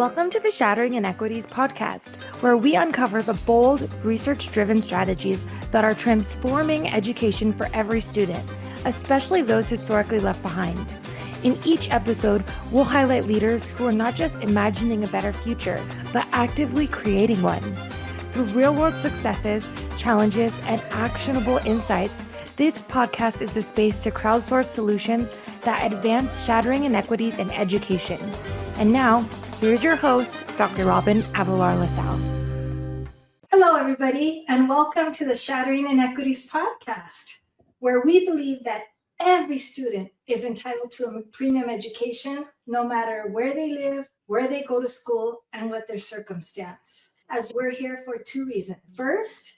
Welcome to the Shattering Inequities podcast, where we uncover the bold, research-driven strategies that are transforming education for every student, especially those historically left behind. In each episode, we'll highlight leaders who are not just imagining a better future, but actively creating one. Through real-world successes, challenges, and actionable insights, this podcast is a space to crowdsource solutions that advance shattering inequities in education. And now, here's your host, Dr. Robin Avelar La Salle. Hello, everybody, and welcome to the Shattering Inequities podcast, where we believe that every student is entitled to a premium education, no matter where they live, where they go to school, and what their circumstance. As we're here for two reasons. First,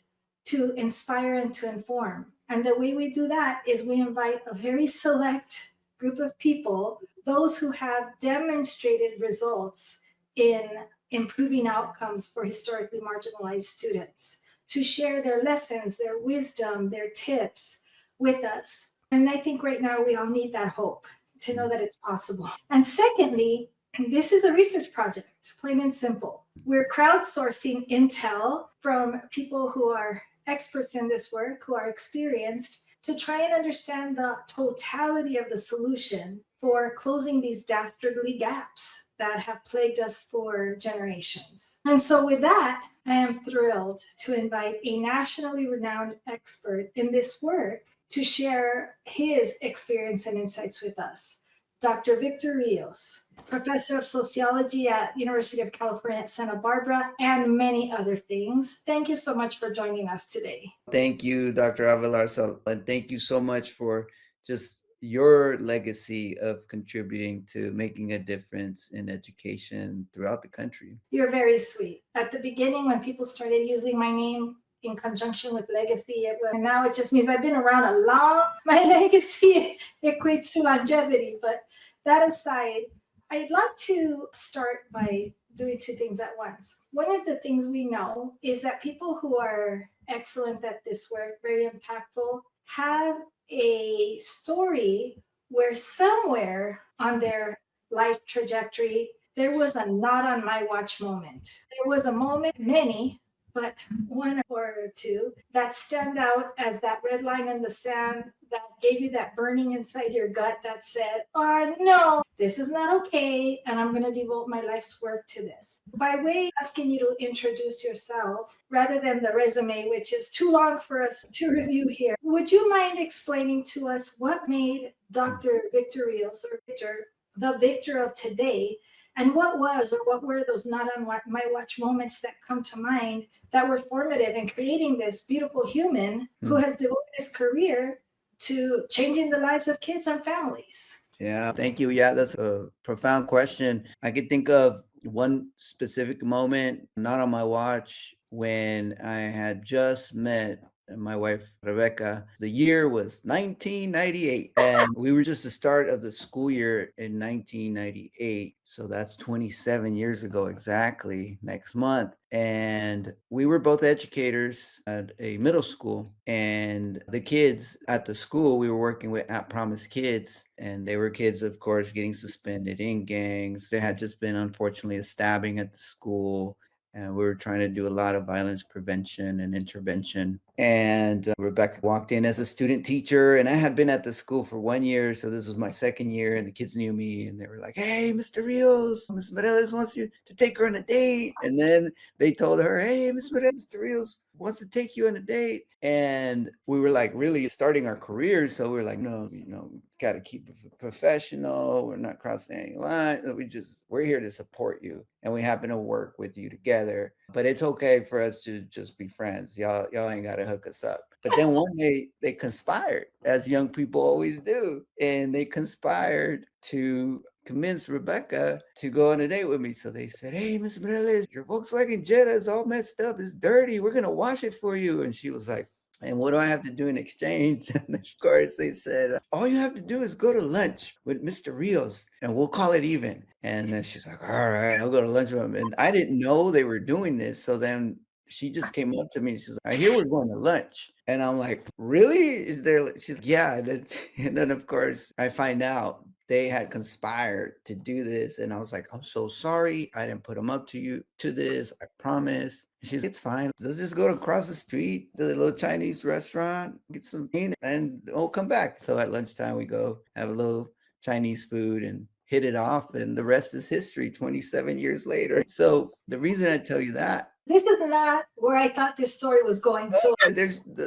to inspire and to inform. And the way we do that is we invite a very select group of people, those who have demonstrated results in improving outcomes for historically marginalized students, to share their lessons, their wisdom, their tips with us. And I think right now we all need that hope to know that it's possible. And secondly, this is a research project, plain and simple. We're crowdsourcing intel from people who are experts in this work, who are experienced, to try and understand the totality of the solution for closing these dastardly gaps that have plagued us for generations. And so with that, I am thrilled to invite a nationally renowned expert in this work to share his experience and insights with us. Dr. Victor Rios, professor of sociology at University of California at Santa Barbara, and many other things. Thank you so much for joining us today. Thank you, Dr. Avelar La Salle, and thank you so much for just your legacy of contributing to making a difference in education throughout the country. You're very sweet. At the beginning, when people started using my name in conjunction with legacy, and now it just means I've been around a long, my legacy equates to longevity. But that aside, I'd like to start by doing two things at once. One of the things we know is that people who are excellent at this work, very impactful, have a story where somewhere on their life trajectory, there was a not on my watch moment. There was a moment, many, but one or two that stand out as that red line in the sand that gave you that burning inside your gut that said, oh no, this is not okay, and I'm going to devote my life's work to this. By way of asking you to introduce yourself, rather than the resume, which is too long for us to review here, would you mind explaining to us what made Dr. Victor Rios, or Victor, the Victor of today, and what were those not on my watch moments that come to mind that were formative in creating this beautiful human who has devoted his career to changing the lives of kids and families? Yeah, thank you. Yeah, that's a profound question. I could think of one specific moment, not on my watch, when I had just met my wife, Rebecca. The year was 1998, and we were just the start of the school year in 1998. So that's 27 years ago exactly next month. And we were both educators at a middle school, and the kids at the school we were working with at Promise Kids, and they were kids, of course, getting suspended in gangs. There had just been, unfortunately, a stabbing at the school. And we were trying to do a lot of violence prevention and intervention. And Rebecca walked in as a student teacher, and I had been at the school for 1 year. So this was my second year, and the kids knew me, and they were like, hey, Mr. Rios, Ms. Morelos wants you to take her on a date. And then they told her, hey, Ms. Morelos, Mr. Rios wants to take you on a date. And we were like really starting our careers. So we were like, no, got to keep it professional. We're not crossing any lines. We're here to support you. And we happen to work with you together. But it's okay for us to just be friends. Y'all ain't got to hook us up. But then one day they conspired, as young people always do. And they conspired to convince Rebecca to go on a date with me. So they said, hey, Miss Morelos, your Volkswagen Jetta is all messed up. It's dirty. We're going to wash it for you. And she was like, and what do I have to do in exchange? And of course, they said, all you have to do is go to lunch with Mr. Rios and we'll call it even. And then she's like, all right, I'll go to lunch with him. And I didn't know they were doing this. So then she just came up to me and she's like, I hear we're going to lunch. And I'm like, really? She's like, yeah. And then, of course, I find out they had conspired to do this. And I was like, I'm so sorry. I didn't put them up to you to this. I promise. She's, it's fine. Let's just go across the street to the little Chinese restaurant, get some meat, and we'll come back. So at lunchtime, we go have a little Chinese food and hit it off. And the rest is history 27 years later. So the reason I tell you that, this is not where I thought this story was going. So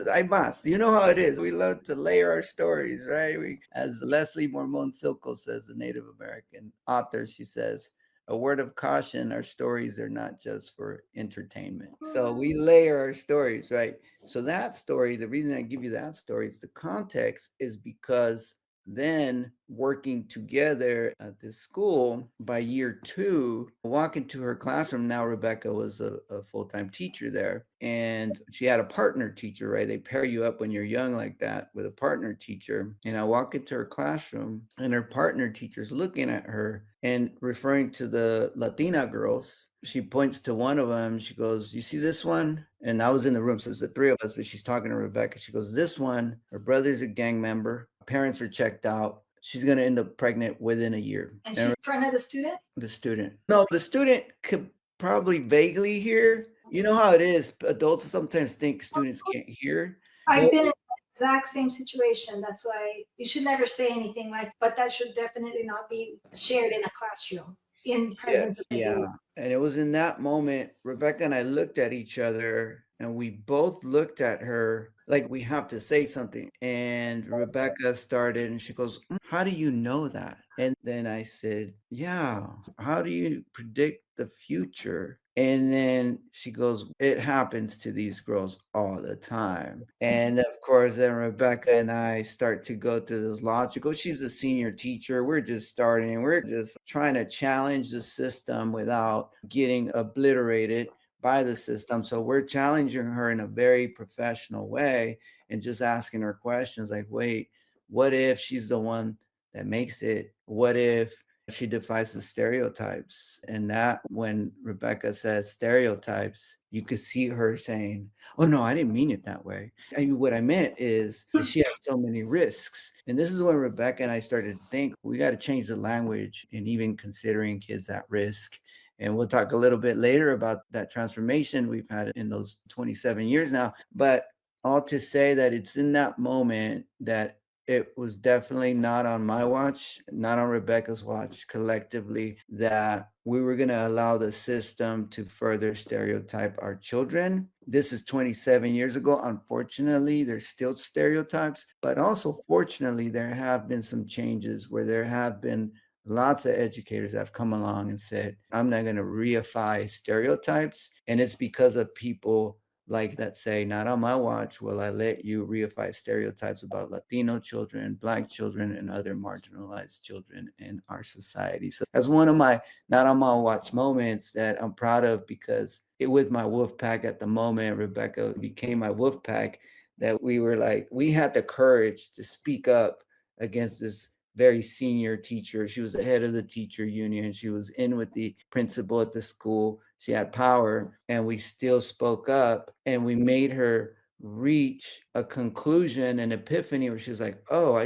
I must. You know how it is. We love to layer our stories, right? As Leslie Mormon Silko says, the Native American author, she says, a word of caution, our stories are not just for entertainment. So we layer our stories, right? So that story, the reason I give you that story is the context is because then working together at this school by year 2, walk into her classroom. Now Rebecca was a full-time teacher there, and she had a partner teacher, right? They pair you up when you're young like that with a partner teacher. And I walk into her classroom and her partner teacher's looking at her and referring to the Latina girls. She points to one of them. She goes, you see this one? And I was in the room, so it's the 3 of us, but she's talking to Rebecca. She goes, this one, her brother's a gang member. Parents are checked out. She's going to end up pregnant within a year. And she's in front of the student? The student. No, the student could probably vaguely hear. You know how it is. Adults sometimes think students can't hear. I've been in the exact same situation. That's why you should never say anything like, but that should definitely not be shared in a classroom in presence of yeah. And it was in that moment, Rebecca and I looked at each other and we both looked at her like we have to say something. And Rebecca started and she goes, how do you know that? And then I said, yeah, how do you predict the future? And then she goes, it happens to these girls all the time. And of course, then Rebecca and I start to go through this logical. She's a senior teacher. We're just starting. We're just trying to challenge the system without getting obliterated by the system. So we're challenging her in a very professional way and just asking her questions like, wait, what if she's the one that makes it? What if she defies the stereotypes? And that when Rebecca says stereotypes, you could see her saying, oh no, I didn't mean it that way. I mean, what I meant is that she has so many risks. And this is when Rebecca and I started to think we got to change the language and even considering kids at risk. And we'll talk a little bit later about that transformation we've had in those 27 years now. But all to say that it's in that moment that it was definitely not on my watch, not on Rebecca's watch, collectively, that we were going to allow the system to further stereotype our children. This is 27 years ago. Unfortunately, there's still stereotypes, but also fortunately, there have been some changes where there have been lots of educators that have come along and said, I'm not going to reify stereotypes. And it's because of people like that say, not on my watch will I let you reify stereotypes about Latino children, Black children, and other marginalized children in our society. So that's one of my not on my watch moments that I'm proud of, because with my wolf pack at the moment, Rebecca became my wolf pack, that we were like, we had the courage to speak up against this very senior teacher. She was the head of the teacher union. She was in with the principal at the school. She had power, and we still spoke up, and we made her reach a conclusion, an epiphany where she was like, oh,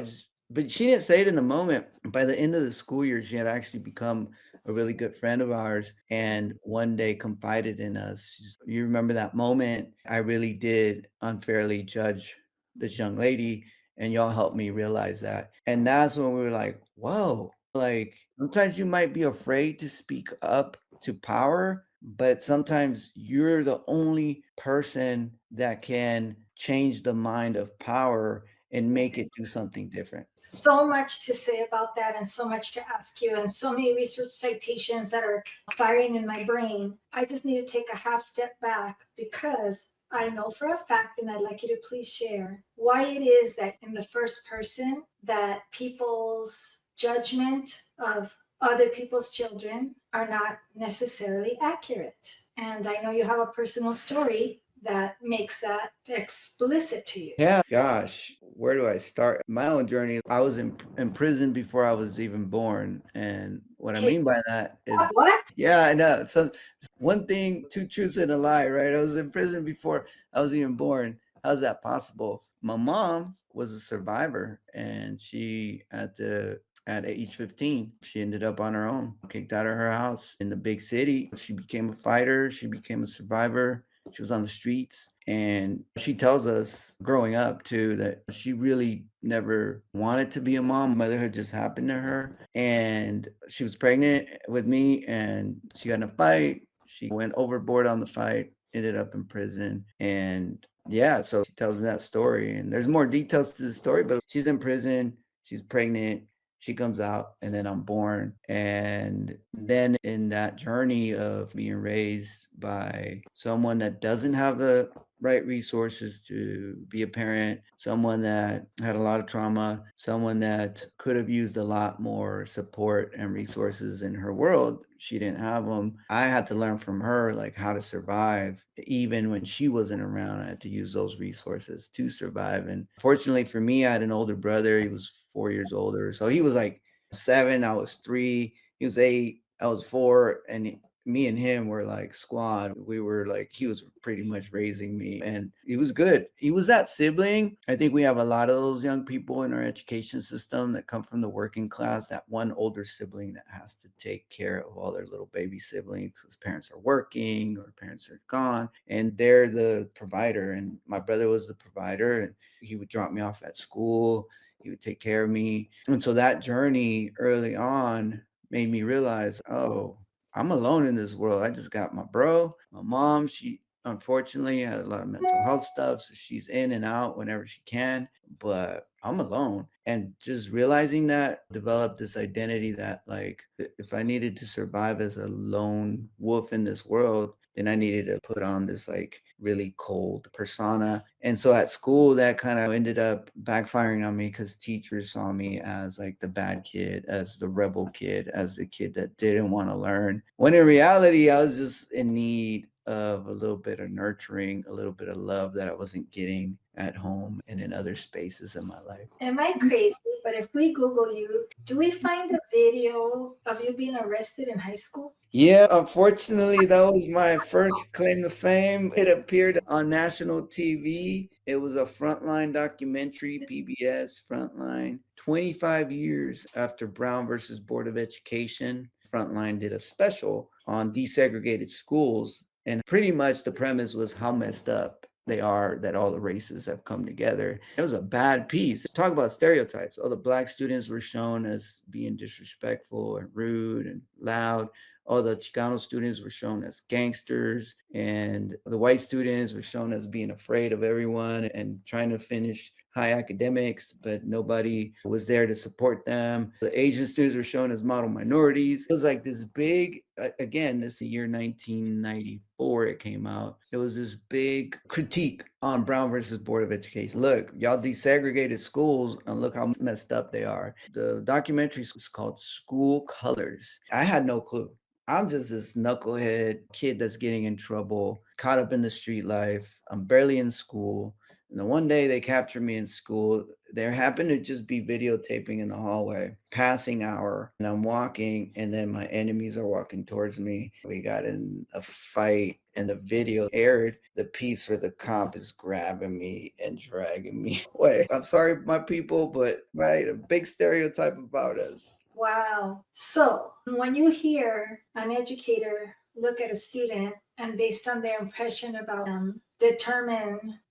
but she didn't say it in the moment. By the end of the school year, she had actually become a really good friend of ours, and one day confided in us. You remember that moment? I really did unfairly judge this young lady, and y'all helped me realize that. And that's when we were like, whoa, like sometimes you might be afraid to speak up to power, but sometimes you're the only person that can change the mind of power and make it do something different. So much to say about that, and so much to ask you, and so many research citations that are firing in my brain. I just need to take a half step back, because I know for a fact, and I'd like you to please share why it is that in the first person that people's judgment of other people's children are not necessarily accurate. And I know you have a personal story that makes that explicit to you. Yeah, gosh, where do I start? My own journey, I was in prison before I was even born. And what I mean by that is, what? Yeah, I know. So one thing, 2 truths and a lie, right? I was in prison before I was even born. How's that possible? My mom was a survivor, and she had to at age 15. She ended up on her own, kicked out of her house in the big city. She became a fighter. She became a survivor. She was on the streets. And she tells us growing up too that she really never wanted to be a mom. Motherhood just happened to her. And she was pregnant with me and she got in a fight. She went overboard on the fight, ended up in prison. And yeah, so she tells me that story. And there's more details to the story, but she's in prison, she's pregnant, she comes out, and then I'm born. And then in that journey of being raised by someone that doesn't have the right resources to be a parent, someone that had a lot of trauma, someone that could have used a lot more support and resources in her world. She didn't have them. I had to learn from her like how to survive. Even when she wasn't around, I had to use those resources to survive. And fortunately for me, I had an older brother. He was 4 years older. So he was like 7, I was 3, he was 8, I was 4, and me and him were like squad. We were like, he was pretty much raising me, and he was good. He was that sibling. I think we have a lot of those young people in our education system that come from the working class, that one older sibling that has to take care of all their little baby siblings because parents are working or parents are gone, and they're the provider. And my brother was the provider, and he would drop me off at school. He would take care of me. And so that journey early on made me realize, oh, I'm alone in this world. I just got my bro, my mom. She unfortunately had a lot of mental health stuff, so she's in and out whenever she can, but I'm alone. And just realizing that developed this identity that like if I needed to survive as a lone wolf in this world, then I needed to put on this like really cold persona. And so at school, that kind of ended up backfiring on me because teachers saw me as like the bad kid, as the rebel kid, as the kid that didn't want to learn. When in reality, I was just in need of a little bit of nurturing, a little bit of love that I wasn't getting at home and in other spaces in my life. Am I crazy? But if we Google you, do we find a video of you being arrested in high school? Yeah, unfortunately, that was my first claim to fame. It appeared on national TV. It was a Frontline documentary, PBS Frontline. 25 years after Brown versus Board of Education, Frontline did a special on desegregated schools. And pretty much the premise was how messed up they are that all the races have come together. It was a bad piece. Talk about stereotypes. All the black students were shown as being disrespectful and rude and loud. All the Chicano students were shown as gangsters, and the white students were shown as being afraid of everyone and trying to finish high academics, but nobody was there to support them. The Asian students were shown as model minorities. It was like this big, again, this is the year 1994 it came out. It was this big critique on Brown versus Board of Education. Look, y'all desegregated schools and look how messed up they are. The documentary is called School Colors. I had no clue. I'm just this knucklehead kid that's getting in trouble, caught up in the street life. I'm barely in school. And then one day they captured me in school. There happened to just be videotaping in the hallway, passing hour, and I'm walking, and then my enemies are walking towards me. We got in a fight, and the video aired. The piece where the cop is grabbing me and dragging me away. I'm sorry, my people, but right, a big stereotype about us. Wow. So when you hear an educator look at a student and based on their impression about them,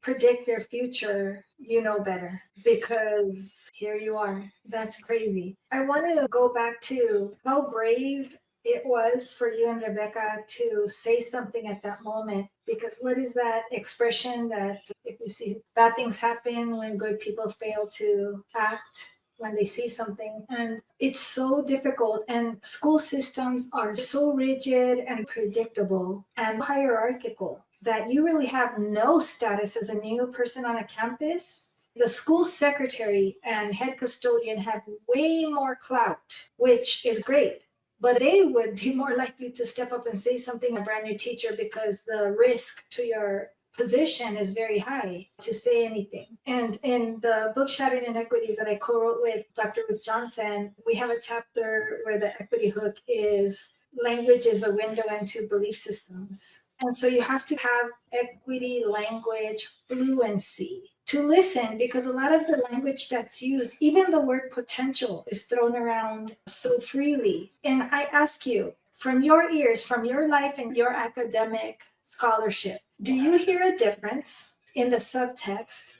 predict their future, you know better because here you are. That's crazy. I want to go back to how brave it was for you and Rebecca to say something at that moment. Because what is that expression that if you see bad things happen when good people fail to act? When they see something, and it's so difficult, and school systems are so rigid and predictable and hierarchical that you really have no status as a new person on a campus. The school secretary and head custodian have way more clout, which is great, but they would be more likely to step up and say something to a brand new teacher because the risk to your position is very high to say anything. And in the book Shattering Inequities that I co-wrote with Dr. Ruth Johnson, we have a chapter where the equity hook is language is a window into belief systems. And so you have to have equity language fluency to listen, because a lot of the language that's used, even the word potential, is thrown around so freely. And I ask you, from your ears, from your life and your academic scholarship, do you hear a difference in the subtext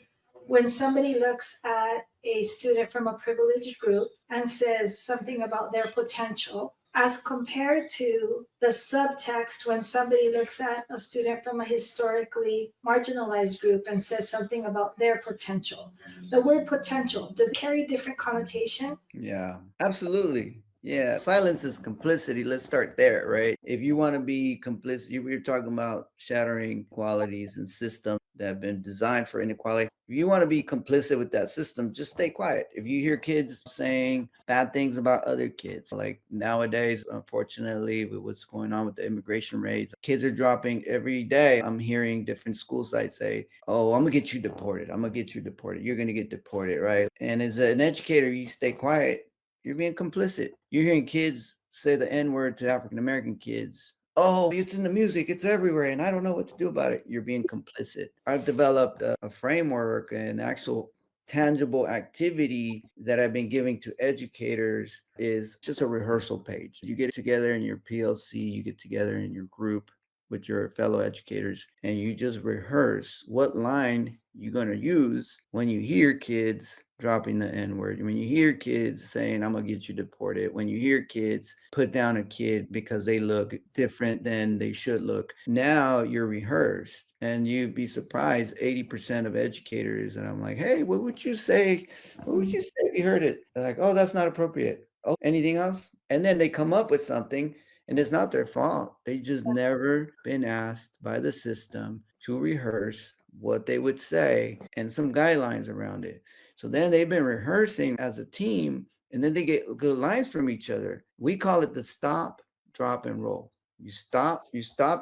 when somebody looks at a student from a privileged group and says something about their potential, as compared to the subtext when somebody looks at a student from a historically marginalized group and says something about their potential? The word potential, does it carry different connotation? Yeah, absolutely. Yeah, silence is complicity. Let's start there, right? If you want to be complicit, you're talking about shattering qualities and systems that have been designed for inequality. If you want to be complicit with that system, just stay quiet. If you hear kids saying bad things about other kids, like nowadays, unfortunately, with what's going on with the immigration rates, kids are dropping every day. I'm hearing different school sites say, "Oh, I'm gonna get you deported. I'm gonna get you deported. You're gonna get deported," right? And as an educator, you stay quiet. You're being complicit. You're hearing kids say the N word to African American kids. Oh, it's in the music, it's everywhere, and I don't know what to do about it. You're being complicit. I've developed a framework, an actual tangible activity that I've been giving to educators is just a rehearsal page. You get together in your PLC, you get together in your group with your fellow educators, and you just rehearse what line you're going to use when you hear kids dropping the N word, when you hear kids saying, "I'm going to get you deported," when you hear kids put down a kid because they look different than they should look. Now you're rehearsed, and you'd be surprised 80% of educators. And I'm like, "Hey, what would you say? What would you say if you heard it?" They're like, "Oh, that's not appropriate. Oh, anything else?" And then they come up with something, and it's not their fault. They just never been asked by the system to rehearse what they would say and some guidelines around it. So then they've been rehearsing as a team, and then they get good lines from each other. We call it the stop, drop, and roll. You stop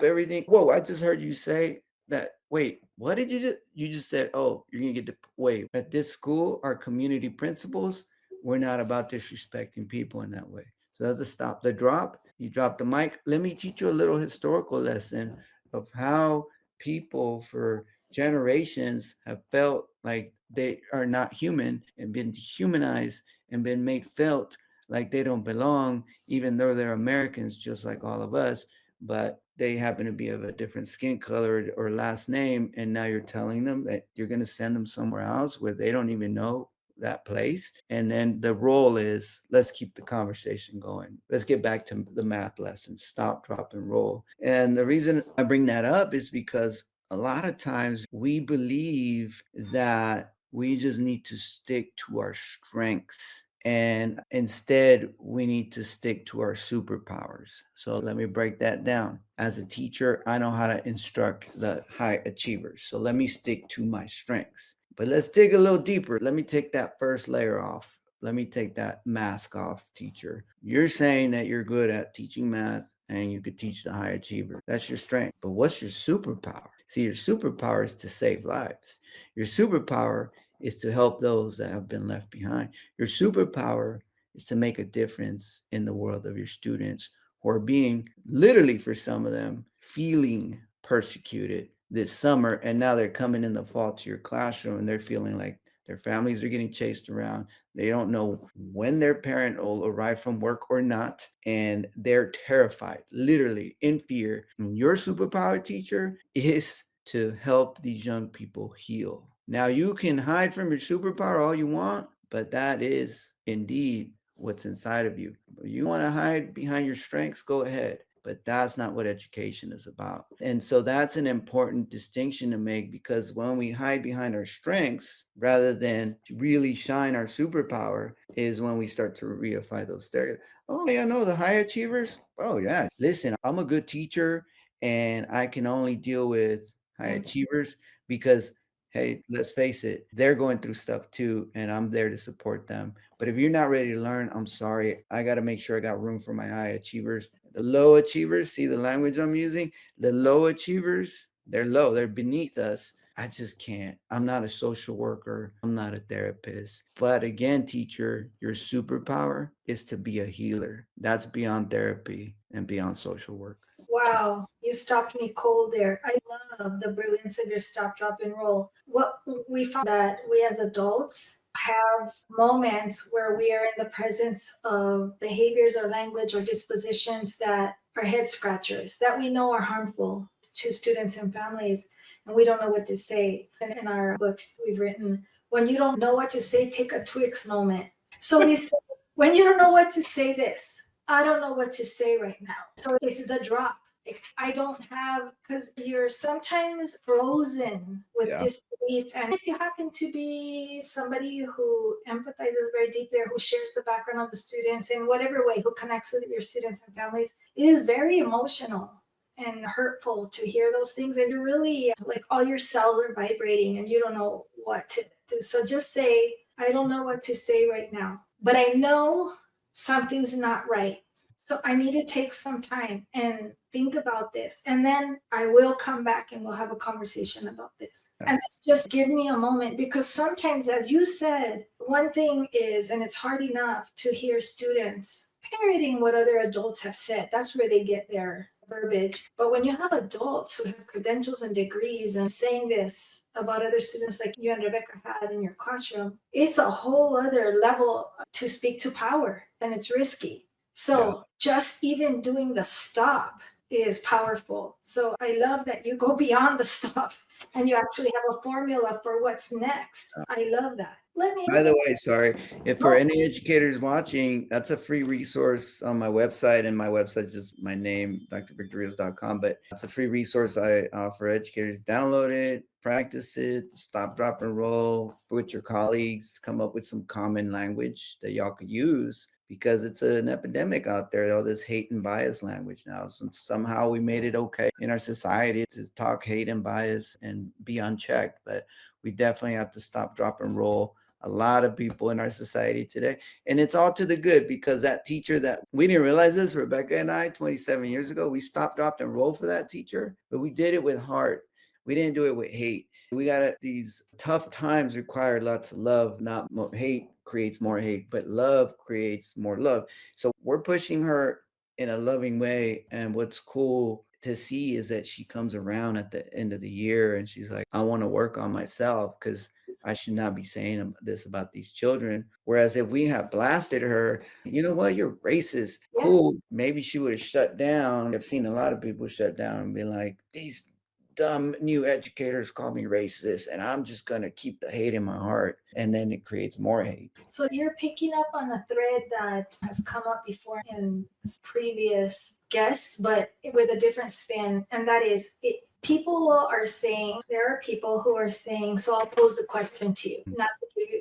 everything. Whoa, I just heard you say that. Wait, what did you do? You just said, "Oh, you're gonna get the wait." At this school, our community principals, we're not about disrespecting people in that way. So that's the stop. The drop, you drop the mic. Let me teach you a little historical lesson of how people for generations have felt like they are not human and been dehumanized and been made felt like they don't belong, even though they're Americans just like all of us, but they happen to be of a different skin color or last name. And now you're telling them that you're going to send them somewhere else where they don't even know that place. And then the role is, let's keep the conversation going. Let's get back to the math lesson, stop, drop, and roll. And the reason I bring that up is because a lot of times we believe that we just need to stick to our strengths. And instead, we need to stick to our superpowers. So let me break that down. As a teacher, I know how to instruct the high achievers. So let me stick to my strengths. But let's dig a little deeper. Let me take that first layer off. Let me take that mask off, teacher. You're saying that you're good at teaching math and you could teach the high achiever. That's your strength. But what's your superpower? See, your superpower is to save lives. Your superpower is to help those that have been left behind. Your superpower is to make a difference in the world of your students who are being, literally for some of them, feeling persecuted this summer. And now they're coming in the fall to your classroom and they're feeling like their families are getting chased around. They don't know when their parent will arrive from work or not. And they're terrified, literally in fear. And your superpower, teacher, is to help these young people heal. Now, you can hide from your superpower all you want, but that is indeed what's inside of you. If you want to hide behind your strengths, go ahead. But that's not what education is about. And so that's an important distinction to make, because when we hide behind our strengths rather than to really shine our superpower is when we start to reify those stereotypes. Oh, yeah, no, the high achievers. Oh, yeah. Listen, I'm a good teacher and I can only deal with high achievers because, hey, let's face it, they're going through stuff too, and I'm there to support them. But if you're not ready to learn, I'm sorry. I got to make sure I got room for my high achievers. The low achievers, see the language I'm using? The low achievers, they're low, they're beneath us. I just can't. I'm not a social worker. I'm not a therapist. But again, teacher, your superpower is to be a healer. That's beyond therapy and beyond social work. Wow, you stopped me cold there. I love the brilliance of your stop, drop, and roll. What we found that we as adults have moments where we are in the presence of behaviors or language or dispositions that are head scratchers, that we know are harmful to students and families, and we don't know what to say. And in our books, we've written, when you don't know what to say, take a Twix moment. So we say, when you don't know what to say, this. I don't know what to say right now. So it's the drop. Like, I don't have, because you're sometimes frozen with Yeah. disbelief. And if you happen to be somebody who empathizes very deeply or who shares the background of the students in whatever way, who connects with your students and families, it is very emotional and hurtful to hear those things. And you're really like all your cells are vibrating and you don't know what to do. So just say, I don't know what to say right now, but I know something's not right. So I need to take some time and think about this. And then I will come back and we'll have a conversation about this. And it's just give me a moment, because sometimes, as you said, one thing is, and it's hard enough to hear students parroting what other adults have said. That's where they get their verbiage. But when you have adults who have credentials and degrees and saying this about other students like you and Rebecca had in your classroom, it's a whole other level to speak to power, and it's risky. So just even doing the stop is powerful. So I love that you go beyond the stop and you actually have a formula for what's next. I love that. Let me. By the way, sorry, if for any educators watching, that's a free resource on my website, and my website is just my name, drvictorios.com, but it's a free resource I offer educators. Download it, practice it, stop, drop, and roll with your colleagues, come up with some common language that y'all could use, because it's an epidemic out there, all this hate and bias language now. So somehow we made it okay in our society to talk hate and bias and be unchecked, but we definitely have to stop, drop, and roll a lot of people in our society today. And it's all to the good, because that teacher that we didn't realize this, Rebecca and I, 27 years ago, we stopped, dropped, and rolled for that teacher, but we did it with heart. We didn't do it with hate. We got it. These tough times require lots of love, not more hate creates more hate, but love creates more love. So we're pushing her in a loving way. And what's cool to see is that she comes around at the end of the year and she's like, I want to work on myself, because I should not be saying this about these children. Whereas if we had blasted her, you know what, you're racist. Yeah. Cool. Maybe she would have shut down. I've seen a lot of people shut down and be like, these dumb new educators call me racist, and I'm just going to keep the hate in my heart. And then it creates more hate. So you're picking up on a thread that has come up before in previous guests, but with a different spin. And that is, people are saying, there are people who are saying, so I'll pose the question to you,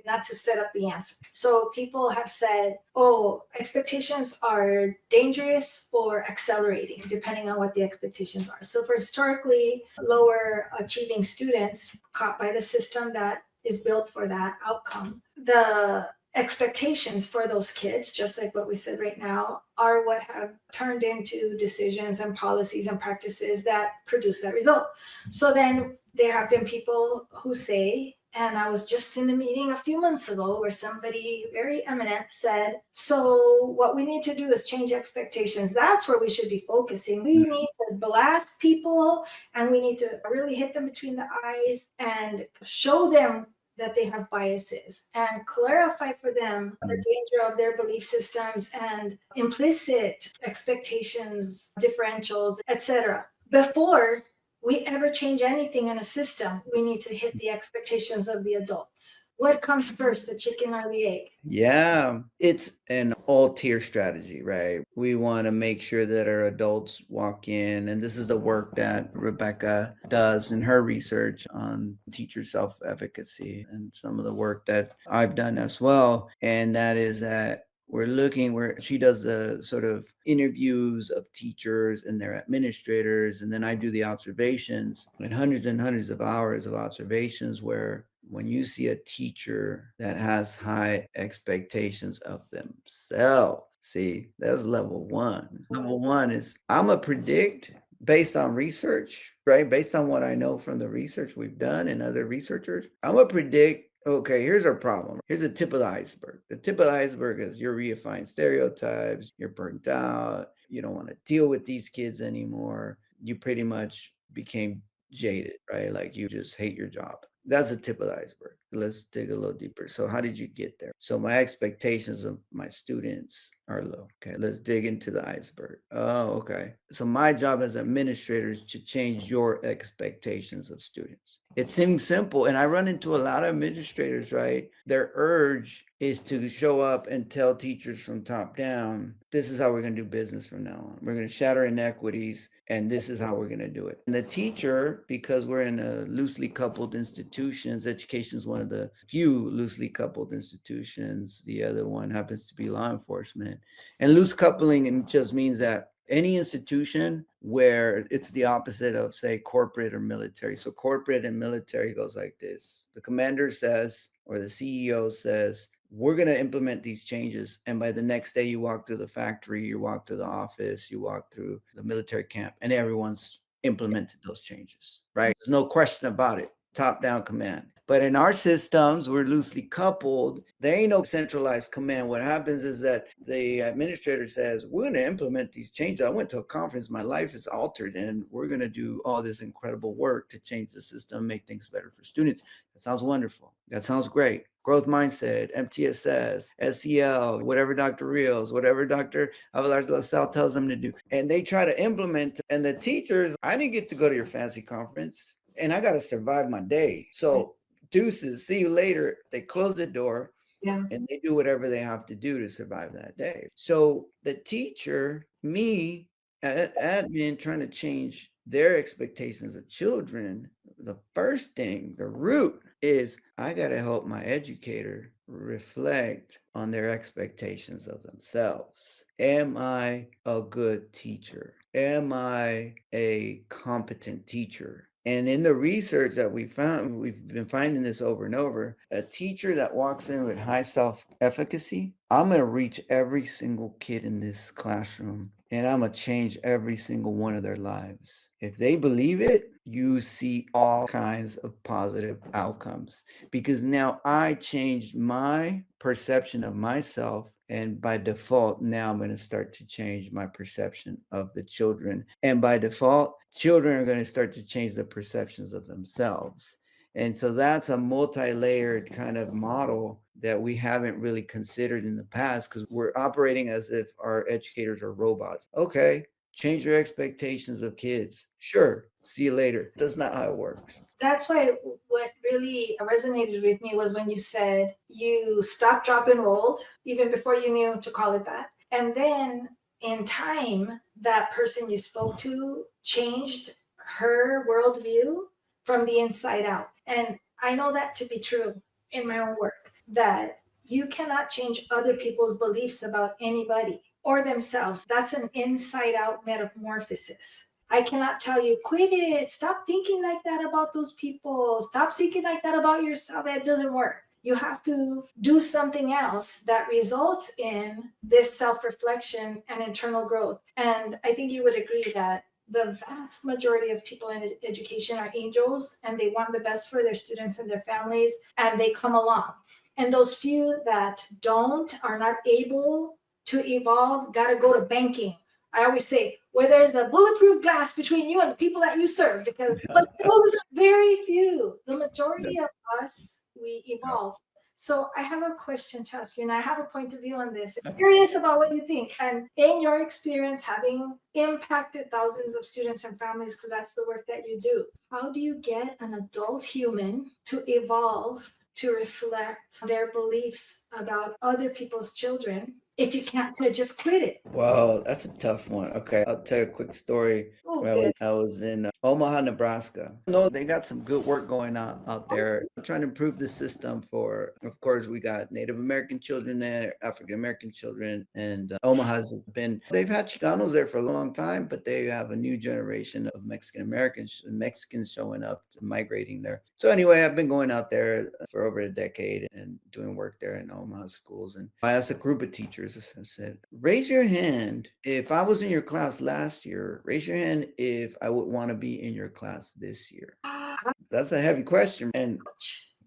not to set up the answer. So people have said, oh, expectations are dangerous or accelerating, depending on what the expectations are. So for historically lower achieving students caught by the system that is built for that outcome, the expectations for those kids, just like what we said right now, are what have turned into decisions and policies and practices that produce that result. So then there have been people who say, and I was just in the meeting a few months ago where somebody very eminent said, so what we need to do is change expectations. That's where we should be focusing. We need to blast people and we need to really hit them between the eyes and show them that they have biases and clarify for them the danger of their belief systems and implicit expectations, differentials, etc. Before we ever change anything in a system, we need to hit the expectations of the adults. What comes first, the chicken or the egg? Yeah, it's an all-tier strategy, right? We want to make sure that our adults walk in, and this is the work that Rebecca does in her research on teacher self-efficacy, and some of the work that I've done as well. And that is that we're looking where she does the sort of interviews of teachers and their administrators, and then I do the observations and hundreds of hours of observations where when you see a teacher that has high expectations of themselves, see, that's level one. Level one is I'm going to predict based on research, right? Based on what I know from the research we've done and other researchers, I'm going to predict, okay, here's our problem. Here's the tip of the iceberg. The tip of the iceberg is you're reifying stereotypes, you're burnt out, you don't want to deal with these kids anymore. You pretty much became jaded, right? Like you just hate your job. That's the tip of the iceberg. Let's dig a little deeper. So how did you get there? So my expectations of my students are low. Okay, let's dig into the iceberg. Oh, okay. So my job as administrator is to change your expectations of students. It seems simple, and I run into a lot of administrators, right? Their urge is to show up and tell teachers from top down, this is how we're going to do business from now on. We're going to shatter inequities, and this is how we're going to do it. And the teacher, because we're in a loosely coupled institutions, education is one of the few loosely coupled institutions. The other one happens to be law enforcement. And loose coupling just means that any institution where it's the opposite of, say, corporate or military. So corporate and military goes like this. The commander says, or the CEO says, we're going to implement these changes. And by the next day, you walk through the factory, you walk through the office, you walk through the military camp, and everyone's implemented those changes, right? There's no question about it. Top-down command. But in our systems, we're loosely coupled. There ain't no centralized command. What happens is that the administrator says, we're going to implement these changes. I went to a conference. My life is altered, and we're going to do all this incredible work to change the system, make things better for students. That sounds wonderful. That sounds great. Growth mindset, MTSS, SEL, whatever Dr. Rios, whatever Dr. Avelar La Salle tells them to do. And they try to implement. And the teachers, I didn't get to go to your fancy conference, and I got to survive my day. So deuces, see you later. They close the door, and they do whatever they have to do to survive that day. So the teacher, me, admin, trying to change their expectations of children, the first thing, the root is I got to help my educator reflect on their expectations of themselves. Am I a good teacher? Am I a competent teacher? And in the research that we found, we've been finding this over and over, a teacher that walks in with high self-efficacy, I'm going to reach every single kid in this classroom, and I'm going to change every single one of their lives. If they believe it, you see all kinds of positive outcomes, because now I changed my perception of myself. And by default, now I'm going to start to change my perception of the children. And by default, children are going to start to change the perceptions of themselves. And so that's a multi-layered kind of model that we haven't really considered in the past, because we're operating as if our educators are robots. Okay, change your expectations of kids. Sure, see you later. That's not how it works. That's why what really resonated with me was when you said you stopped, drop, and rolled even before you knew to call it that. And then in time, that person you spoke to changed her worldview from the inside out. And I know that to be true in my own work, that you cannot change other people's beliefs about anybody or themselves. That's an inside out metamorphosis. I cannot tell you, quit it. Stop thinking like that about those people. Stop thinking like that about yourself. That doesn't work. You have to do something else that results in this self-reflection and internal growth. And I think you would agree that the vast majority of people in education are angels, and they want the best for their students and their families, and they come along. And those few that don't, are not able to evolve, got to go to banking. I always say, where there's a bulletproof glass between you and the people that you serve, because but those are very few. The majority of us, we evolve. So I have a question to ask you, and I have a point of view on this. I'm curious about what you think. And in your experience, having impacted thousands of students and families, because that's the work that you do, how do you get an adult human to evolve, to reflect their beliefs about other people's children, if you can't just quit it? Well, that's a tough one. Okay, I'll tell you a quick story. Oh, I good. was in Omaha, Nebraska. No, they got some good work going on out there. I'm trying to improve the system for, of course, we got Native American children there, African American children, and Omaha's been, they've had Chicanos there for a long time, but they have a new generation of Mexican Americans, Mexicans showing up, migrating there. So anyway, I've been going out there for over a decade and doing work there in Omaha schools. And I asked a group of teachers, I said, raise your hand if I was in your class last year. Raise your hand if I would want to be in your class this year. That's a heavy question. And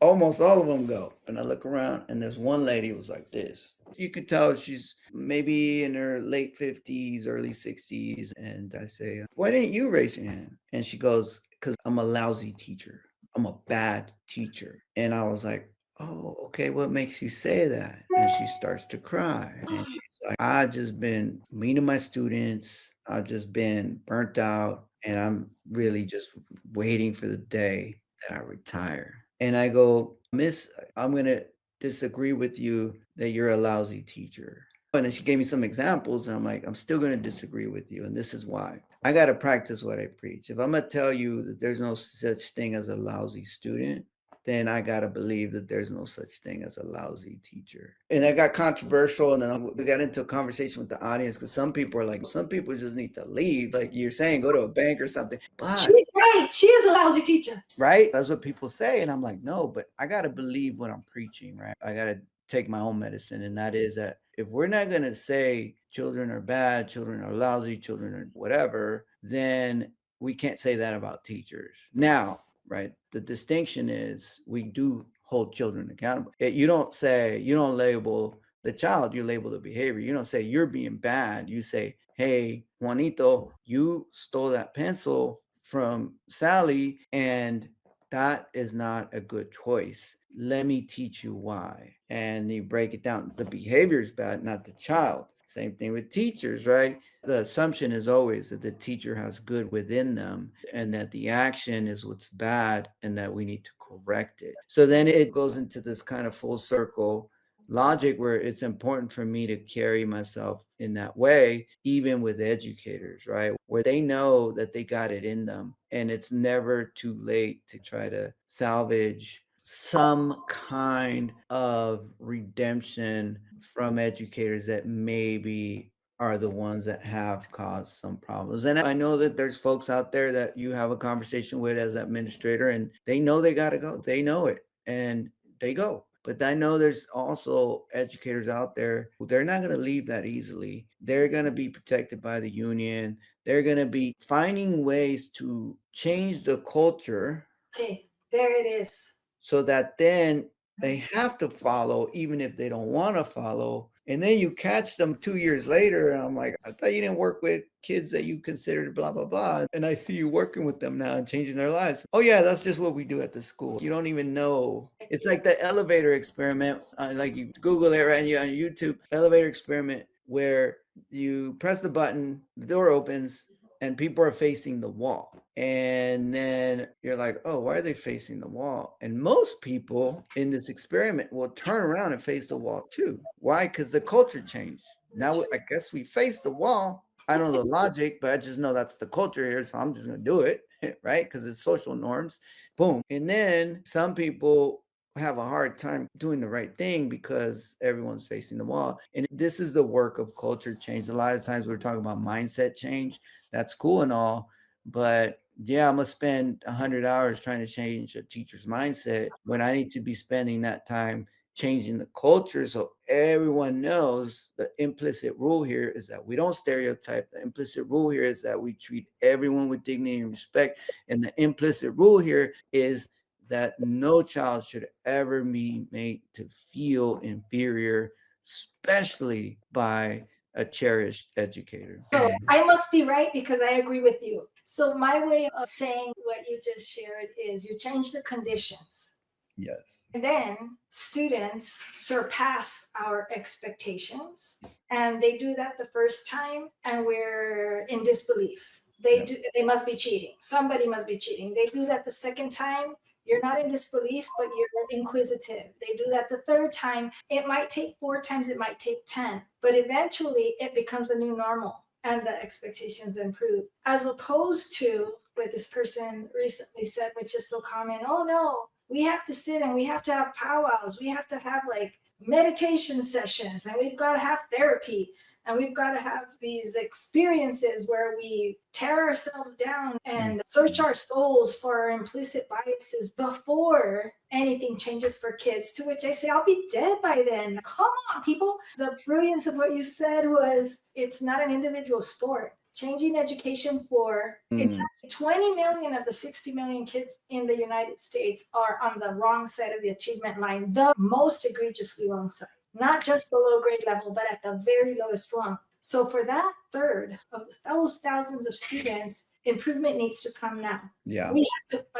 almost all of them go. And I look around, and there's one lady who was like this. You could tell she's maybe in her late 50s, early 60s. And I say, why didn't you raise your hand? And she goes, because I'm a lousy teacher. I'm a bad teacher. And I was like, oh, okay, what makes you say that? And she starts to cry. And she's like, I just been mean to my students. I've just been burnt out. And I'm really just waiting for the day that I retire. And I go, Miss, I'm going to disagree with you that you're a lousy teacher. And then she gave me some examples. And I'm like, I'm still going to disagree with you. And this is why. I got to practice what I preach. If I'm going to tell you that there's no such thing as a lousy student, then I got to believe that there's no such thing as a lousy teacher. And that got controversial. And then we got into a conversation with the audience because some people are like, some people just need to leave. Like you're saying, go to a bank or something. But she's right. She is a lousy teacher. Right? That's what people say. And I'm like, no, but I got to believe what I'm preaching, right? I got to take my own medicine. And that is that if we're not going to say children are bad, children are lousy, children are whatever, then we can't say that about teachers. Now, right? The distinction is we do hold children accountable. You don't label the child, you label the behavior. You don't say you're being bad. You say, hey, Juanito, you stole that pencil from Sally, and that is not a good choice. Let me teach you why. And you break it down. The behavior is bad, not the child. Same thing with teachers, right? The assumption is always that the teacher has good within them and that the action is what's bad and that we need to correct it. So then it goes into this kind of full circle logic where it's important for me to carry myself in that way, even with educators, right? Where they know that they got it in them and it's never too late to try to salvage some kind of redemption from educators that maybe are the ones that have caused some problems. And I know that there's folks out there that you have a conversation with as administrator and they know they got to go. They know it and they go. But I know there's also educators out there who they're not going to leave that easily. They're going to be protected by the union. They're going to be finding ways to change the culture. Okay, there it is. So that then they have to follow, even if they don't want to follow. And then you catch them 2 years later. And I'm like, I thought you didn't work with kids that you considered blah, blah, blah. And I see you working with them now and changing their lives. Oh, yeah, that's just what we do at the school. You don't even know. It's like the elevator experiment. Like you Google it right on YouTube, elevator experiment, where you press the button, the door opens, and people are facing the wall. And then you're like, oh, why are they facing the wall? And most people in this experiment will turn around and face the wall too. Why? Because the culture changed. Now, I guess we face the wall. I don't know the logic, but I just know that's the culture here. So I'm just going to do it, right? Because it's social norms. Boom. And then some people have a hard time doing the right thing because everyone's facing the wall. And this is the work of culture change. A lot of times we're talking about mindset change. That's cool and all, but yeah, I'm gonna spend 100 hours trying to change a teacher's mindset when I need to be spending that time changing the culture so everyone knows the implicit rule here is that we don't stereotype. The implicit rule here is that we treat everyone with dignity and respect. And the implicit rule here is that no child should ever be made to feel inferior, especially by a cherished educator. So I must be right because I agree with you. So my way of saying what you just shared is you change the conditions. Yes. And then students surpass our expectations. And they do that the first time and we're in disbelief. They must be cheating. Somebody must be cheating. They do that the second time. You're not in disbelief, but you're inquisitive. They do that the third time. It might take 4 times, it might take 10, but eventually it becomes a new normal and the expectations improve. As opposed to what this person recently said, which is so common, oh no, we have to sit and we have to have powwows. We have to have like meditation sessions and we've got to have therapy. And we've got to have these experiences where we tear ourselves down and search our souls for our implicit biases before anything changes for kids. To which I say, I'll be dead by then. Come on, people. The brilliance of what you said was it's not an individual sport. Changing education for it's 20 million of the 60 million kids in the United States are on the wrong side of the achievement line, the most egregiously wrong side. not just below grade level, but at the very lowest rung. So for that third of those thousands of students, improvement needs to come now. Yeah.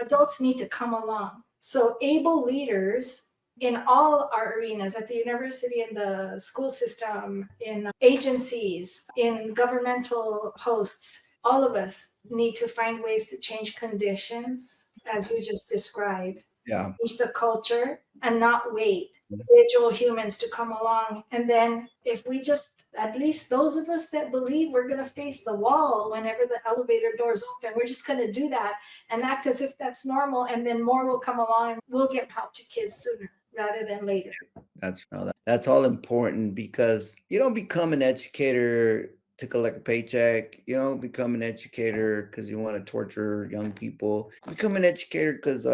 Adults need to come along. So able leaders in all our arenas, at the university, in the school system, in agencies, in governmental posts, all of us need to find ways to change conditions, as you just described, Yeah. change the culture, and not wait individual humans to come along. And then if we just, at least those of us that believe we're going to face the wall whenever the elevator doors open, we're just going to do that and act as if that's normal. And then more will come along and we'll get help to kids sooner rather than later. That's all important, because you don't become an educator to collect a paycheck. You don't become an educator because you want to torture young people. You become an educator because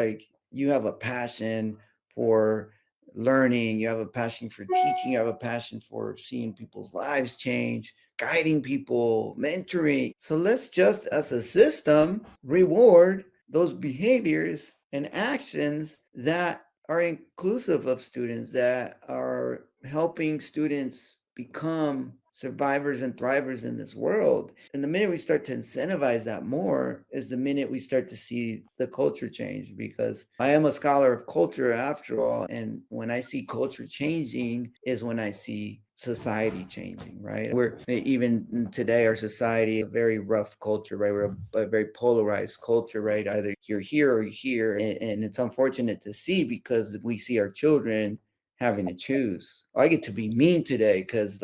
you have a passion for learning, you have a passion for teaching, you have a passion for seeing people's lives change, guiding people, mentoring. So let's just, as a system, reward those behaviors and actions that are inclusive of students, that are helping students become survivors and thrivers in this world. And the minute we start to incentivize that more is the minute we start to see the culture change, because I am a scholar of culture after all. And when I see culture changing is when I see society changing, right? We're even today, our society, a very rough culture, right? We're a very polarized culture, right? Either you're here or you're here. And it's unfortunate to see, because we see our children having to choose. I get to be mean today because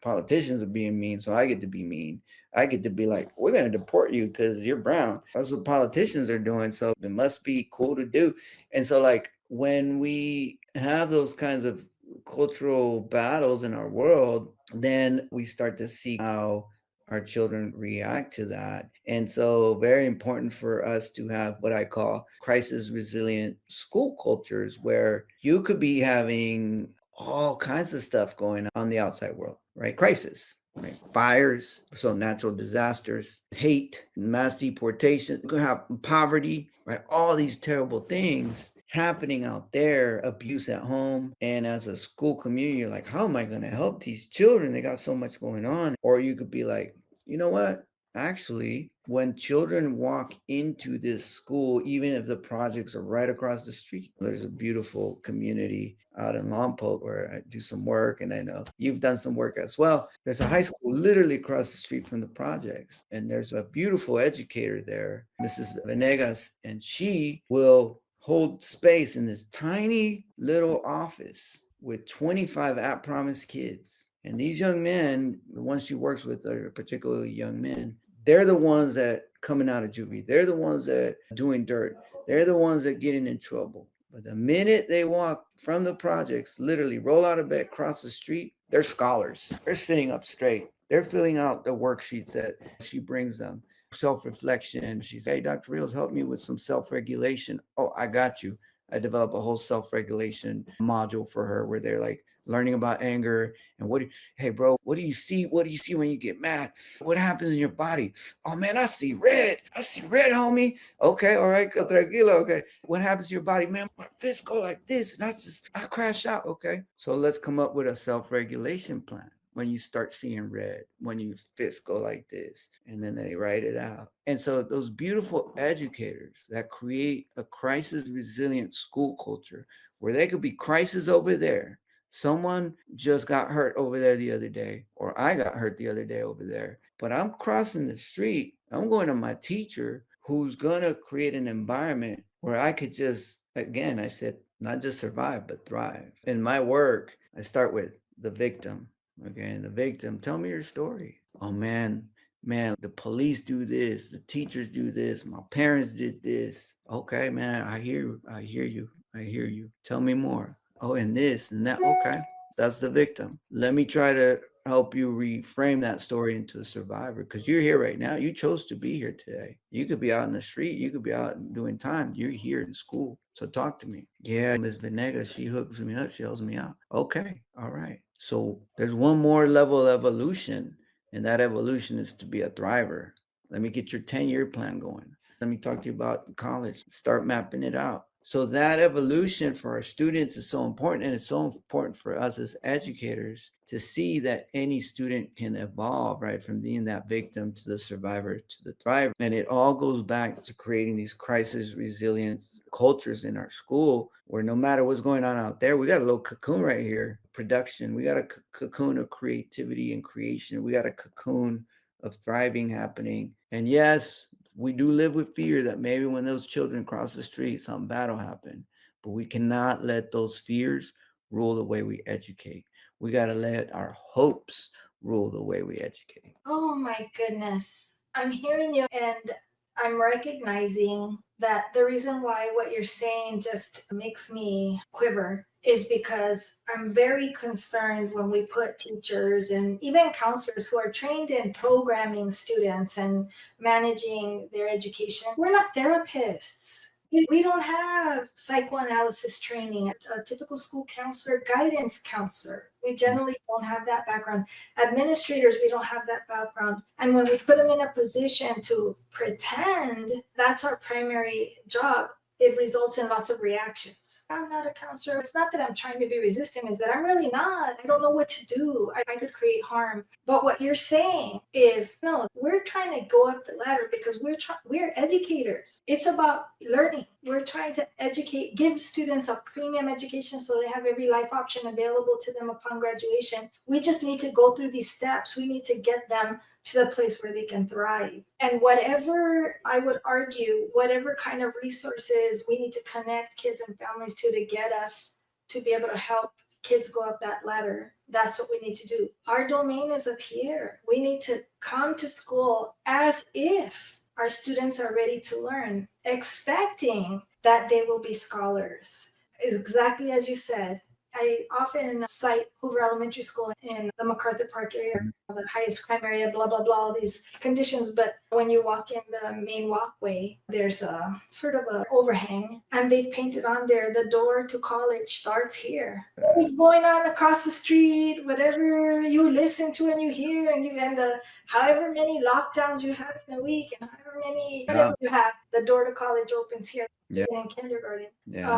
politicians are being mean, so I get to be mean. I get to be like, we're going to deport you because you're brown. That's what politicians are doing. So it must be cool to do. And so when we have those kinds of cultural battles in our world, then we start to see how our children react to that. And so very important for us to have what I call crisis resilient school cultures, where you could be having all kinds of stuff going on the outside world, right? Crisis, right? Fires, so natural disasters, hate, mass deportation, you could have poverty, right? All these terrible things happening out there, abuse at home. And as a school community, you're like, how am I going to help these children? They got so much going on. Or you could be like, you know what? Actually, when children walk into this school, even if the projects are right across the street, there's a beautiful community out in Lompoc where I do some work, and I know you've done some work as well. There's a high school literally across the street from the projects, and there's a beautiful educator there, Mrs. Venegas, and she will hold space in this tiny little office with 25 at-promise kids. And these young men, the ones she works with are particularly young men, they're the ones that coming out of juvie. They're the ones that doing dirt. They're the ones that getting in trouble. But the minute they walk from the projects, literally roll out of bed, cross the street, they're scholars. They're sitting up straight. They're filling out the worksheets that she brings them. Self-reflection. She's, hey, Dr. Rios, help me with some self-regulation. Oh, I got you. I developed a whole self-regulation module for her where they're learning about anger and hey bro, what do you see when you get mad? What happens in your body? Oh man, I see red, homie. Okay, all right, tranquilo. Okay, what happens to your body? Man, my fist go like this and I crash out. Okay, so let's come up with a self-regulation plan. When you start seeing red, when you fist go like this, and then they write it out. And so those beautiful educators that create a crisis resilient school culture where they could be crisis over there. Someone just got hurt over there the other day, or I got hurt the other day over there, but I'm crossing the street. I'm going to my teacher who's going to create an environment where I could just, again, I said, not just survive, but thrive. In my work, I start with the victim. Okay, and the victim, tell me your story. Oh man, the police do this, the teachers do this, my parents did this. Okay, man, I hear you. Tell me more. Oh, and this and that. Okay, that's the victim. Let me try to help you reframe that story into a survivor, because you're here right now. You chose to be here today. You could be out in the street. You could be out doing time. You're here in school. So talk to me. Yeah, Ms. Venegas, she hooks me up. She helps me out. Okay. All right. So there's one more level of evolution, and that evolution is to be a thriver. Let me get your 10-year plan going. Let me talk to you about college. Start mapping it out. So that evolution for our students is so important, and it's so important for us as educators to see that any student can evolve, right, from being that victim to the survivor to the thriver. And it all goes back to creating these crisis resilience cultures in our school, where no matter what's going on out there, we got a little cocoon right here, production. We got a cocoon of creativity and creation. We got a cocoon of thriving happening. And yes, we do live with fear that maybe when those children cross the street, something bad will happen. But we cannot let those fears rule the way we educate. We got to let our hopes rule the way we educate. Oh my goodness. I'm hearing you, and I'm recognizing that the reason why what you're saying just makes me quiver is because I'm very concerned when we put teachers and even counselors who are trained in programming students and managing their education. We're not therapists. We don't have psychoanalysis training. A typical school counselor, guidance counselor, we generally don't have that background. Administrators, we don't have that background. And when we put them in a position to pretend that's our primary job, it results in lots of reactions. I'm not a counselor. It's not that I'm trying to be resistant, it's that I'm really not. I don't know what to do. I could create harm. But what you're saying is, no, we're trying to go up the ladder because we're educators. It's about learning. We're trying to educate, give students a premium education so they have every life option available to them upon graduation. We just need to go through these steps. We need to get them to the place where they can thrive. And whatever, I would argue, whatever kind of resources we need to connect kids and families to get us to be able to help kids go up that ladder, that's what we need to do. Our domain is up here. We need to come to school as if our students are ready to learn, expecting that they will be scholars. Exactly as you said. I often cite Hoover Elementary School in the MacArthur Park area, the highest crime area, blah, blah, blah, all these conditions. But when you walk in the main walkway, there's a sort of an overhang, and they've painted on there, the door to college starts here. What's going on across the street, whatever you listen to and you hear, and the however many lockdowns you have in a week, and however many you have, the door to college opens here in kindergarten.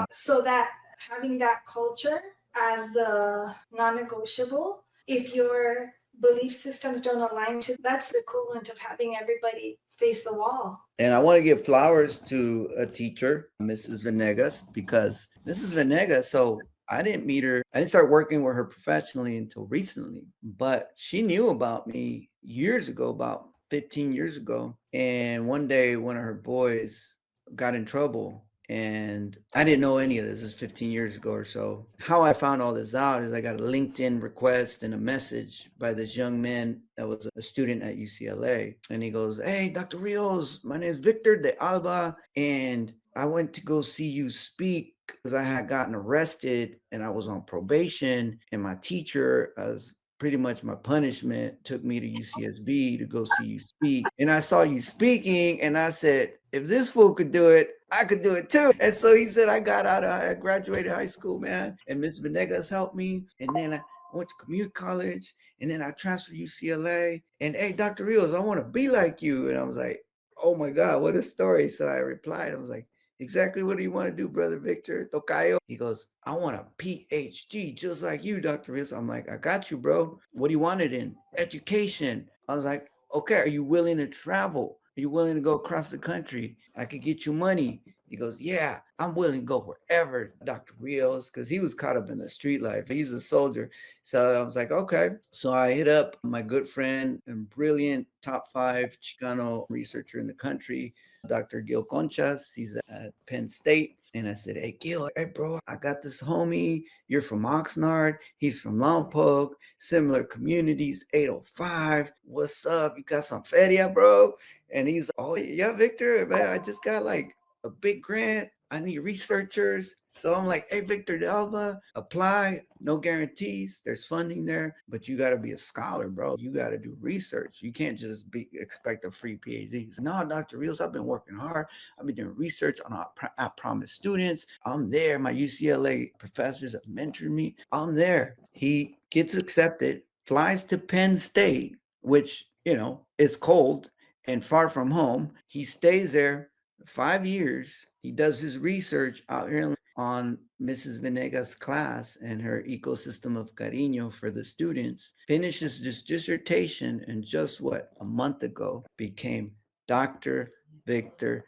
So that having that culture as the non-negotiable, if your belief systems don't align to, that's the equivalent of having everybody face the wall. And I want to give flowers to a teacher, Mrs. Venegas, because Mrs. Venegas, so I didn't meet her, I didn't start working with her professionally until recently, but she knew about me years ago, about 15 years ago. And one day, one of her boys got in trouble. And I didn't know any of this. This is 15 years ago or so. How I found all this out is I got a LinkedIn request and a message by this young man that was a student at UCLA. And he goes, "Hey, Dr. Rios, my name is Victor de Alba. And I went to go see you speak because I had gotten arrested and I was on probation. And my teacher, as pretty much my punishment, took me to UCSB to go see you speak. And I saw you speaking and I said, if this fool could do it, I could do it too." And so he said, I graduated high school, man. And Miss Venegas helped me. And then I went to community college. And then I transferred to UCLA. And hey, Dr. Rios, I want to be like you. And I was like, oh my God, what a story. So I replied, I was like, exactly what do you want to do, Brother Victor? Tocayo. He goes, I want a PhD just like you, Dr. Rios. I'm like, I got you, bro. What do you want it in? Education. I was like, okay, are you willing to travel? Are you willing to go across the country? I could get you money. He goes, yeah, I'm willing to go wherever, Dr. Rios, because he was caught up in the street life. He's a soldier. So I was like, okay. So I hit up my good friend and brilliant top 5 Chicano researcher in the country, Dr. Gil Conchas. He's at Penn State. And I said, hey, Gil, hey, bro, I got this homie. You're from Oxnard. He's from Lompoc, similar communities, 805. What's up? You got some feria, bro? And he's, oh, yeah, Victor, man, I just got like a big grant. I need researchers. So I'm like, hey, Victor de Alba, apply. No guarantees. There's funding there, but you got to be a scholar, bro. You got to do research. You can't just expect a free PhD. So, no, Dr. Rios, I've been working hard. I've been doing research on I Promise students. I'm there. My UCLA professors have mentored me. I'm there. He gets accepted, flies to Penn State, which, is cold and far from home. He stays there 5 years. He does his research out here on Mrs. Venegas' class and her ecosystem of cariño for the students, finishes this dissertation, and just what, a month ago, became Dr. Victor.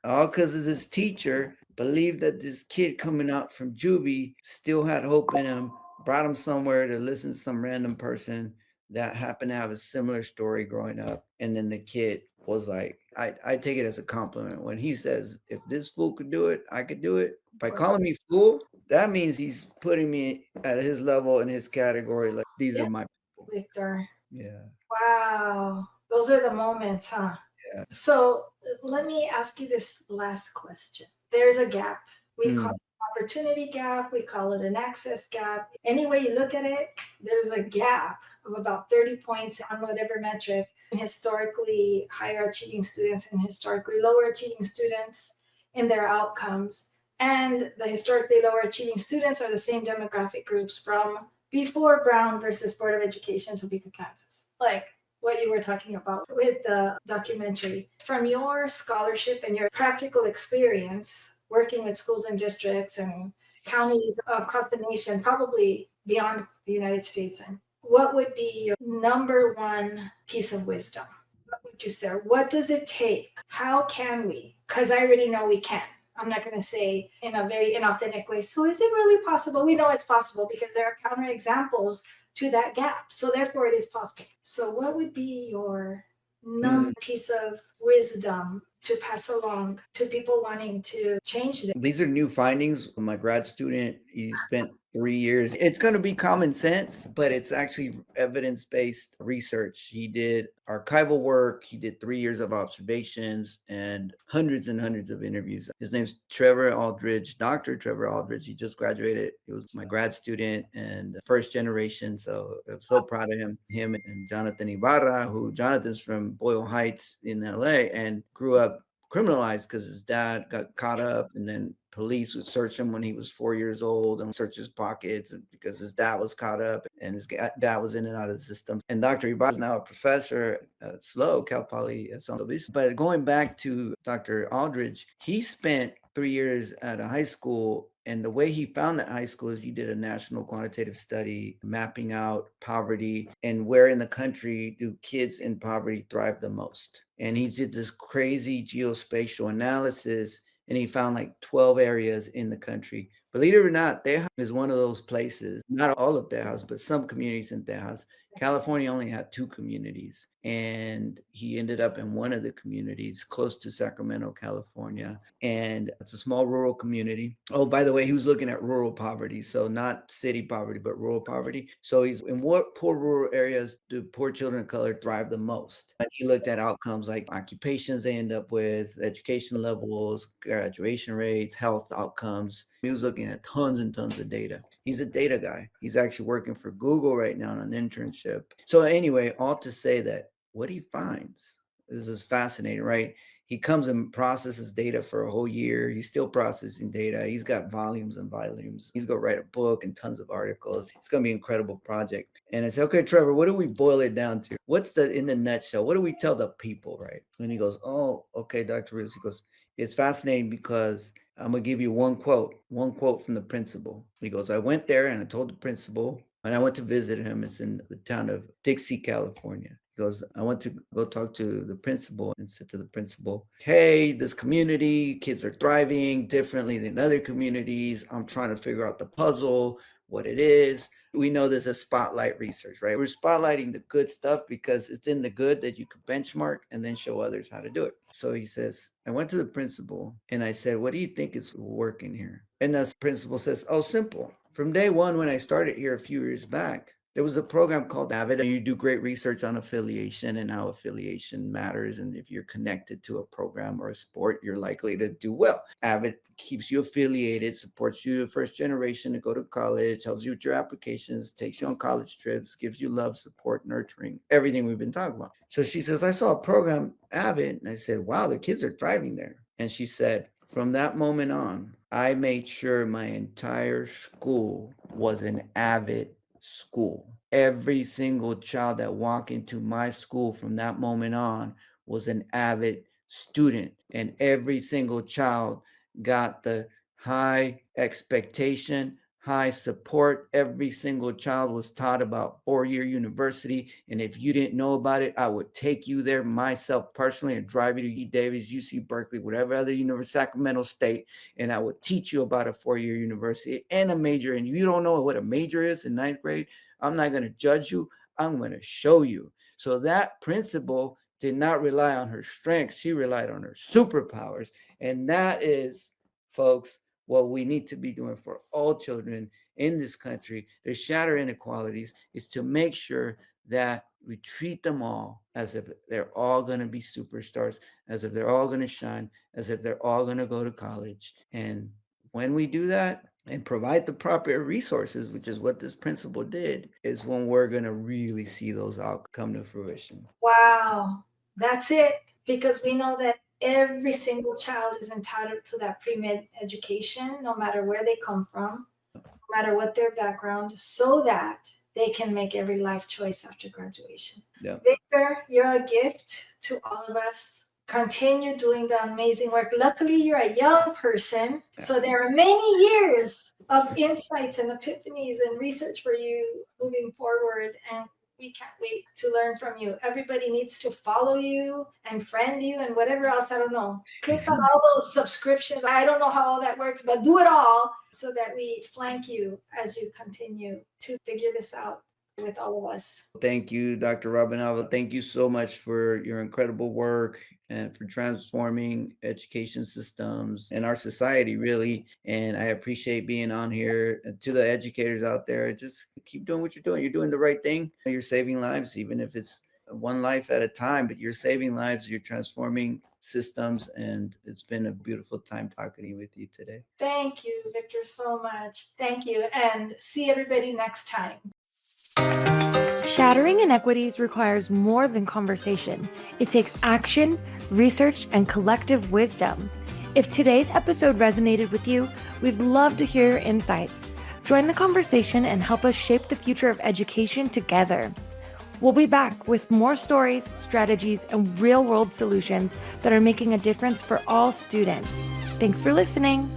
All because his teacher believed that this kid coming out from juvie still had hope in him, brought him somewhere to listen to some random person that happened to have a similar story growing up. And then the kid was like, I take it as a compliment when he says, if this fool could do it, I could do it. By calling me fool, that means he's putting me at his level in his category. Like, these Yeah, are my people. Victor. Yeah. Wow. Those are the moments, huh? Yeah. So let me ask you this last question. There's a gap. We call Mm. it an opportunity gap. We call it an access gap. Any way you look at it, there's a gap of about 30 points on whatever metric in historically higher achieving students and historically lower achieving students in their outcomes. And the historically lower achieving students are the same demographic groups from before Brown versus Board of Education, Topeka, Kansas. Like what you were talking about with the documentary. From your scholarship and your practical experience working with schools and districts and counties across the nation, probably beyond the United States, and what would be your number one piece of wisdom? What would you say? What does it take? How can we? Because I already know we can. I'm not going to say in a very inauthentic way, so is it really possible? We know it's possible because there are counter examples to that gap. So therefore it is possible. So what would be your number piece of wisdom to pass along to people wanting to change this? These are new findings. My grad student, he spent 3 years. It's going to be common sense, but it's actually evidence-based research. He did archival work. He did 3 years of observations and hundreds of interviews. His name's Trevor Aldridge, Dr. Trevor Aldridge. He just graduated. He was my grad student and first generation. So I'm so proud of him and Jonathan Ibarra, who Jonathan's from Boyle Heights in LA and grew up criminalized because his dad got caught up and then police would search him when he was 4 years old and search his pockets because his dad was caught up and his dad was in and out of the system. And Dr. Ibarra is now a professor at SLO, Cal Poly San Luis. But going back to Dr. Aldridge, he spent 3 years at a high school. And the way he found that high school is he did a national quantitative study mapping out poverty and where in the country do kids in poverty thrive the most. And he did this crazy geospatial analysis and he found like 12 areas in the country. Believe it or not, Tejas is one of those places, not all of Tejas, but some communities in Tejas. California only had 2 communities, and he ended up in one of the communities close to Sacramento, California. And it's a small rural community. Oh, by the way, he was looking at rural poverty, so not city poverty, but rural poverty. So he's in what poor rural areas do poor children of color thrive the most? And he looked at outcomes like occupations they end up with, education levels, graduation rates, health outcomes. He was looking at tons and tons of data. He's a data guy. He's actually working for Google right now on an internship. So anyway, all to say that what he finds, this is fascinating, right? He comes and processes data for a whole year. He's still processing data. He's got volumes and volumes. He's going to write a book and tons of articles. It's going to be an incredible project. And I said, okay, Trevor, what do we boil it down to? What's in the nutshell? What do we tell the people, right? And he goes, oh, okay, Dr. Rios. He goes, it's fascinating because I'm going to give you one quote from the principal. He goes, I went there and I told the principal, and I went to visit him. It's in the town of Dixie, California. He goes, I went to go talk to the principal and said to the principal, hey, this community, kids are thriving differently than other communities. I'm trying to figure out the puzzle, what it is. We know this as spotlight research, right? We're spotlighting the good stuff because it's in the good that you can benchmark and then show others how to do it. So he says, I went to the principal and I said, what do you think is working here? And the principal says, oh, simple. From day one, when I started here a few years back, there was a program called AVID, and you do great research on affiliation and how affiliation matters. And if you're connected to a program or a sport, you're likely to do well. AVID keeps you affiliated, supports you the first generation to go to college, helps you with your applications, takes you on college trips, gives you love, support, nurturing, everything we've been talking about. So she says, I saw a program, AVID, and I said, wow, the kids are thriving there. And she said, from that moment on, I made sure my entire school was an AVID school. Every single child that walked into my school from that moment on was an AVID student, and every single child got the high expectation, high support. Every single child was taught about four-year university. And if you didn't know about it, I would take you there myself personally and drive you to U Davis, UC Berkeley, whatever other university, Sacramento State. And I would teach you about a four-year university and a major. And you don't know what a major is in ninth grade, I'm not going to judge you. I'm going to show you. So that principal did not rely on her strengths. She relied on her superpowers. And that is, folks, what we need to be doing for all children in this country to shatter inequalities, is to make sure that we treat them all as if they're all going to be superstars, as if they're all going to shine, as if they're all going to go to college. And when we do that and provide the proper resources, which is what this principal did, is when we're going to really see those outcomes come to fruition. Wow, that's it. Because we know that every single child is entitled to that pre-med education, no matter where they come from, no matter what their background, so that they can make every life choice after graduation. Yeah. Victor, you're a gift to all of us. Continue doing the amazing work. Luckily, you're a young person, so there are many years of insights and epiphanies and research for you moving forward, and we can't wait to learn from you. Everybody needs to follow you and friend you and whatever else, I don't know. Click on all those subscriptions. I don't know how all that works, but do it all so that we flank you as you continue to figure this out with all of us. Thank you, Dr. Robin Alba. Thank you so much for your incredible work and for transforming education systems and our society, really. And I appreciate being on here. And to the educators out there, just keep doing what you're doing. You're doing the right thing. You're saving lives, even if it's one life at a time, but you're saving lives, you're transforming systems, and it's been a beautiful time talking with you today. Thank you, Victor, so much. Thank you, and see everybody next time. Shattering Inequities requires more than conversation. It takes action, research, and collective wisdom. If today's episode resonated with you, we'd love to hear your insights. Join the conversation and help us shape the future of education together. We'll be back with more stories, strategies, and real-world solutions that are making a difference for all students. Thanks for listening.